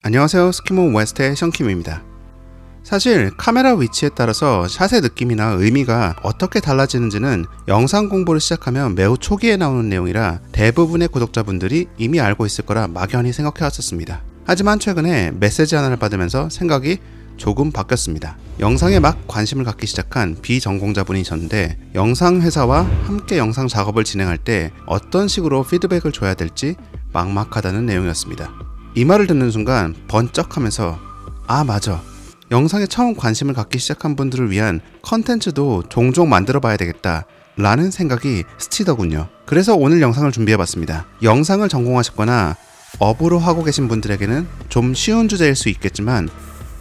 안녕하세요, 스키몬 웨스트의 션킴입니다. 사실 카메라 위치에 따라서 샷의 느낌이나 의미가 어떻게 달라지는지는 영상 공부를 시작하면 매우 초기에 나오는 내용이라 대부분의 구독자분들이 이미 알고 있을 거라 막연히 생각해왔었습니다. 하지만 최근에 메시지 하나를 받으면서 생각이 조금 바뀌었습니다. 영상에 막 관심을 갖기 시작한 비전공자분이셨는데 영상 회사와 함께 영상 작업을 진행할 때 어떤 식으로 피드백을 줘야 될지 막막하다는 내용이었습니다. 이 말을 듣는 순간 번쩍하면서 아 맞아, 영상에 처음 관심을 갖기 시작한 분들을 위한 컨텐츠도 종종 만들어 봐야 되겠다 라는 생각이 스치더군요. 그래서 오늘 영상을 준비해봤습니다. 영상을 전공하셨거나 업으로 하고 계신 분들에게는 좀 쉬운 주제일 수 있겠지만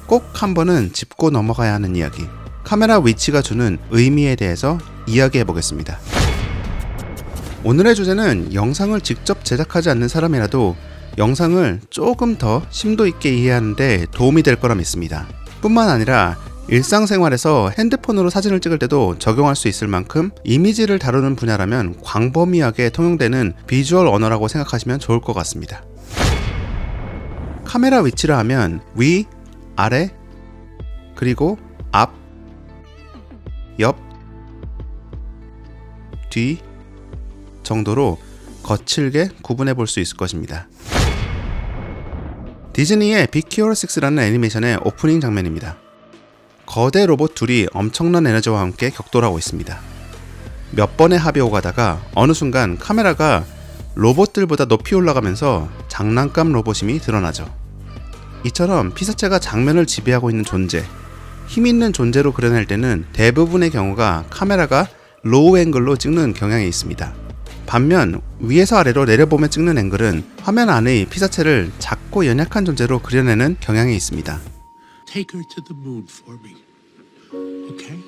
꼭 한 번은 짚고 넘어가야 하는 이야기, 카메라 위치가 주는 의미에 대해서 이야기해 보겠습니다. 오늘의 주제는 영상을 직접 제작하지 않는 사람이라도 영상을 조금 더 심도 있게 이해하는데 도움이 될 거라 믿습니다. 뿐만 아니라 일상생활에서 핸드폰으로 사진을 찍을 때도 적용할 수 있을 만큼 이미지를 다루는 분야라면 광범위하게 통용되는 비주얼 언어라고 생각하시면 좋을 것 같습니다. 카메라 위치라 하면 위, 아래, 그리고 앞, 옆, 뒤 정도로 거칠게 구분해 볼 수 있을 것입니다. 디즈니의 빅 히어로 6라는 애니메이션의 오프닝 장면입니다. 거대 로봇 둘이 엄청난 에너지와 함께 격돌하고 있습니다. 몇 번의 합이 오가다가 어느 순간 카메라가 로봇들보다 높이 올라가면서 장난감 로봇임이 드러나죠. 이처럼 피사체가 장면을 지배하고 있는 존재, 힘있는 존재로 그려낼 때는 대부분의 경우가 카메라가 로우 앵글로 찍는 경향이 있습니다. 반면 위에서 아래로 내려보며 찍는 앵글은 화면 안의 피사체를 작고 연약한 존재로 그려내는 경향이 있습니다. Take her to the moon for me. Okay?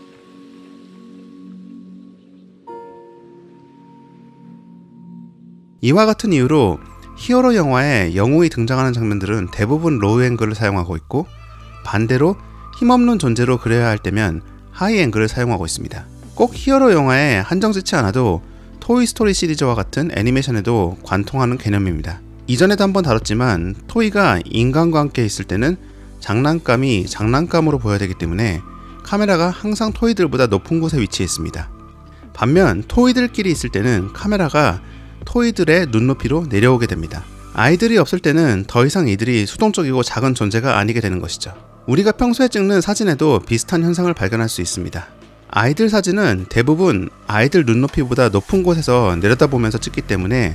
이와 같은 이유로 히어로 영화에 영웅이 등장하는 장면들은 대부분 로우 앵글을 사용하고 있고, 반대로 힘없는 존재로 그려야 할 때면 하이 앵글을 사용하고 있습니다. 꼭 히어로 영화에 한정짓지 않아도 토이스토리 시리즈와 같은 애니메이션에도 관통하는 개념입니다. 이전에도 한번 다뤘지만 토이가 인간과 함께 있을 때는 장난감이 장난감으로 보여야 되기 때문에 카메라가 항상 토이들보다 높은 곳에 위치해 있습니다. 반면 토이들끼리 있을 때는 카메라가 토이들의 눈높이로 내려오게 됩니다. 아이들이 없을 때는 더 이상 이들이 수동적이고 작은 존재가 아니게 되는 것이죠. 우리가 평소에 찍는 사진에도 비슷한 현상을 발견할 수 있습니다. 아이들 사진은 대부분 아이들 눈높이보다 높은 곳에서 내려다보면서 찍기 때문에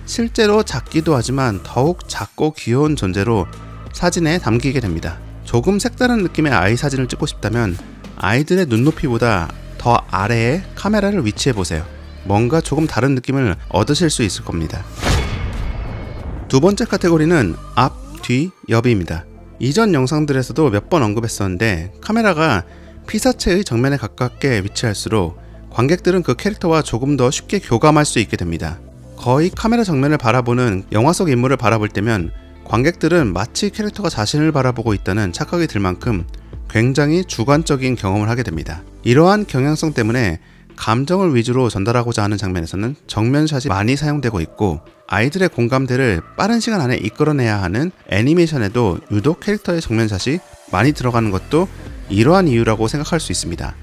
실제로 작기도 하지만 더욱 작고 귀여운 존재로 사진에 담기게 됩니다. 조금 색다른 느낌의 아이 사진을 찍고 싶다면 아이들의 눈높이보다 더 아래에 카메라를 위치해 보세요. 뭔가 조금 다른 느낌을 얻으실 수 있을 겁니다. 두 번째 카테고리는 앞, 뒤, 옆입니다. 이전 영상들에서도 몇 번 언급했었는데 카메라가 피사체의 정면에 가깝게 위치할수록 관객들은 그 캐릭터와 조금 더 쉽게 교감할 수 있게 됩니다. 거의 카메라 정면을 바라보는 영화 속 인물을 바라볼 때면 관객들은 마치 캐릭터가 자신을 바라보고 있다는 착각이 들 만큼 굉장히 주관적인 경험을 하게 됩니다. 이러한 경향성 때문에 감정을 위주로 전달하고자 하는 장면에서는 정면샷이 많이 사용되고 있고, 아이들의 공감대를 빠른 시간 안에 이끌어내야 하는 애니메이션에도 유독 캐릭터의 정면샷이 많이 들어가는 것도 이러한 이유라고 생각할 수 있습니다.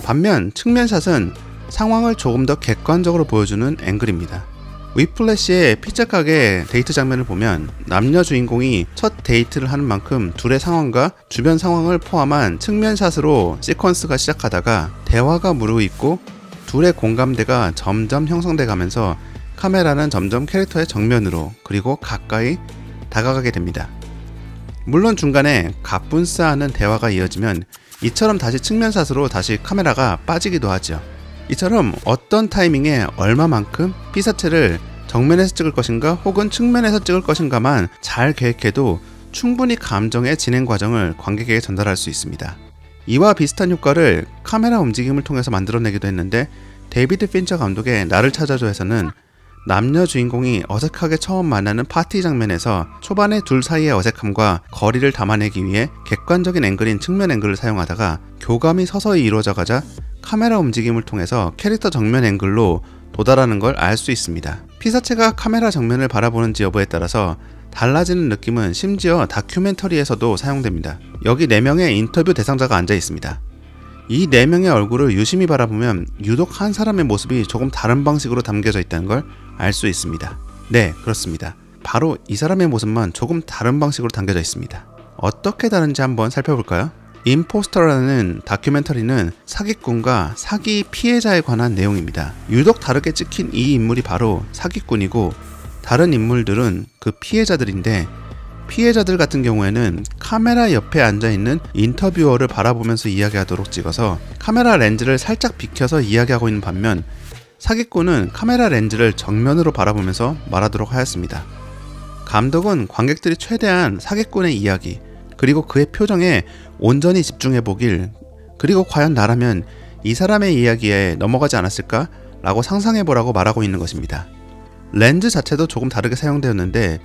반면 측면샷은 상황을 조금 더 객관적으로 보여주는 앵글입니다. 위플래시의 피자 가게 데이트 장면을 보면 남녀 주인공이 첫 데이트를 하는 만큼 둘의 상황과 주변 상황을 포함한 측면샷으로 시퀀스가 시작하다가 대화가 무르익고 둘의 공감대가 점점 형성돼 가면서 카메라는 점점 캐릭터의 정면으로 그리고 가까이 다가가게 됩니다. 물론 중간에 가뿐싸하는 대화가 이어지면 이처럼 다시 측면샷으로 다시 카메라가 빠지기도 하죠. 이처럼 어떤 타이밍에 얼마만큼 피사체를 정면에서 찍을 것인가 혹은 측면에서 찍을 것인가만 잘 계획해도 충분히 감정의 진행 과정을 관객에게 전달할 수 있습니다. 이와 비슷한 효과를 카메라 움직임을 통해서 만들어내기도 했는데, 데이비드 핀처 감독의 나를 찾아줘에서는 남녀 주인공이 어색하게 처음 만나는 파티 장면에서 초반에 둘 사이의 어색함과 거리를 담아내기 위해 객관적인 앵글인 측면 앵글을 사용하다가 교감이 서서히 이루어져 가자 카메라 움직임을 통해서 캐릭터 정면 앵글로 도달하는 걸 알 수 있습니다. 피사체가 카메라 정면을 바라보는지 여부에 따라서 달라지는 느낌은 심지어 다큐멘터리에서도 사용됩니다. 여기 4명의 인터뷰 대상자가 앉아 있습니다. 이 4명의 얼굴을 유심히 바라보면 유독 한 사람의 모습이 조금 다른 방식으로 담겨져 있다는 걸 알 수 있습니다. 네, 그렇습니다. 바로 이 사람의 모습만 조금 다른 방식으로 담겨져 있습니다. 어떻게 다른지 한번 살펴볼까요? 임포스터라는 다큐멘터리는 사기꾼과 사기 피해자에 관한 내용입니다. 유독 다르게 찍힌 이 인물이 바로 사기꾼이고 다른 인물들은 그 피해자들인데, 피해자들 같은 경우에는 카메라 옆에 앉아있는 인터뷰어를 바라보면서 이야기하도록 찍어서 카메라 렌즈를 살짝 비켜서 이야기하고 있는 반면, 사기꾼은 카메라 렌즈를 정면으로 바라보면서 말하도록 하였습니다. 감독은 관객들이 최대한 사기꾼의 이야기 그리고 그의 표정에 온전히 집중해보길, 그리고 과연 나라면 이 사람의 이야기에 넘어가지 않았을까? 라고 상상해보라고 말하고 있는 것입니다. 렌즈 자체도 조금 다르게 사용되었는데,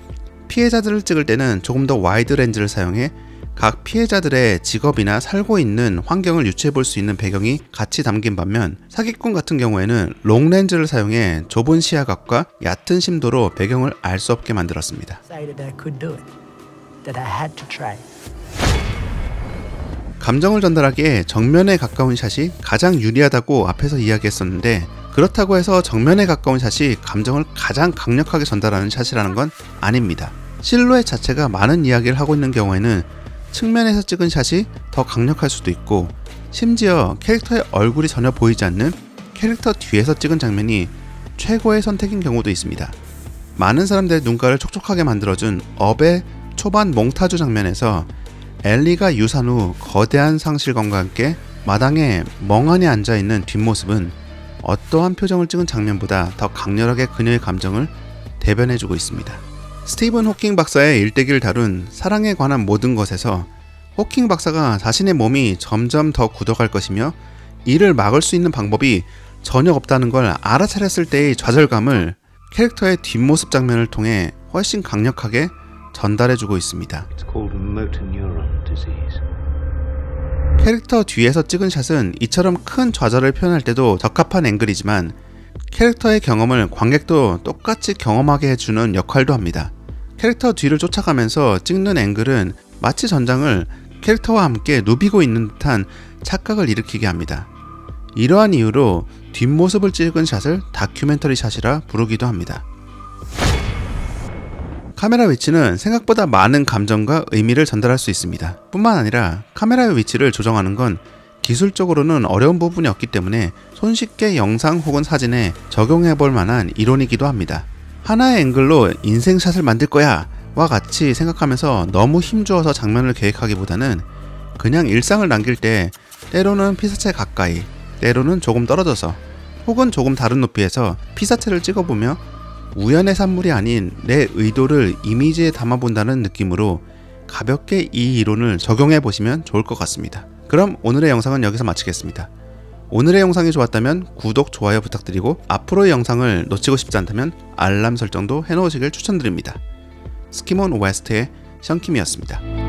피해자들을 찍을 때는 조금 더 와이드 렌즈를 사용해 각 피해자들의 직업이나 살고 있는 환경을 유추해볼 수 있는 배경이 같이 담긴 반면, 사기꾼 같은 경우에는 롱 렌즈를 사용해 좁은 시야각과 얕은 심도로 배경을 알 수 없게 만들었습니다. 감정을 전달하기에 정면에 가까운 샷이 가장 유리하다고 앞에서 이야기했었는데, 그렇다고 해서 정면에 가까운 샷이 감정을 가장 강력하게 전달하는 샷이라는 건 아닙니다. 실루엣 자체가 많은 이야기를 하고 있는 경우에는 측면에서 찍은 샷이 더 강력할 수도 있고, 심지어 캐릭터의 얼굴이 전혀 보이지 않는 캐릭터 뒤에서 찍은 장면이 최고의 선택인 경우도 있습니다. 많은 사람들의 눈가를 촉촉하게 만들어준 업의 초반 몽타주 장면에서 엘리가 유산 후 거대한 상실감과 함께 마당에 멍하니 앉아있는 뒷모습은 어떠한 표정을 찍은 장면보다 더 강렬하게 그녀의 감정을 대변해주고 있습니다. 스티븐 호킹 박사의 일대기를 다룬 사랑에 관한 모든 것에서 호킹 박사가 자신의 몸이 점점 더 굳어갈 것이며 이를 막을 수 있는 방법이 전혀 없다는 걸 알아차렸을 때의 좌절감을 캐릭터의 뒷모습 장면을 통해 훨씬 강력하게 전달해주고 있습니다. 캐릭터 뒤에서 찍은 샷은 이처럼 큰 좌절을 표현할 때도 적합한 앵글이지만, 캐릭터의 경험을 관객도 똑같이 경험하게 해주는 역할도 합니다. 캐릭터 뒤를 쫓아가면서 찍는 앵글은 마치 전장을 캐릭터와 함께 누비고 있는 듯한 착각을 일으키게 합니다. 이러한 이유로 뒷모습을 찍은 샷을 다큐멘터리 샷이라 부르기도 합니다. 카메라 위치는 생각보다 많은 감정과 의미를 전달할 수 있습니다. 뿐만 아니라 카메라의 위치를 조정하는 건 기술적으로는 어려운 부분이 없기 때문에 손쉽게 영상 혹은 사진에 적용해볼 만한 이론이기도 합니다. 하나의 앵글로 인생샷을 만들 거야 와 같이 생각하면서 너무 힘주어서 장면을 계획하기보다는 그냥 일상을 남길 때 때로는 피사체 가까이, 때로는 조금 떨어져서, 혹은 조금 다른 높이에서 피사체를 찍어보며 우연의 산물이 아닌 내 의도를 이미지에 담아본다는 느낌으로 가볍게 이 이론을 적용해 보시면 좋을 것 같습니다. 그럼 오늘의 영상은 여기서 마치겠습니다. 오늘의 영상이 좋았다면 구독, 좋아요 부탁드리고 앞으로의 영상을 놓치고 싶지 않다면 알람 설정도 해놓으시길 추천드립니다. 스키몬 웨스트의 션킴이었습니다.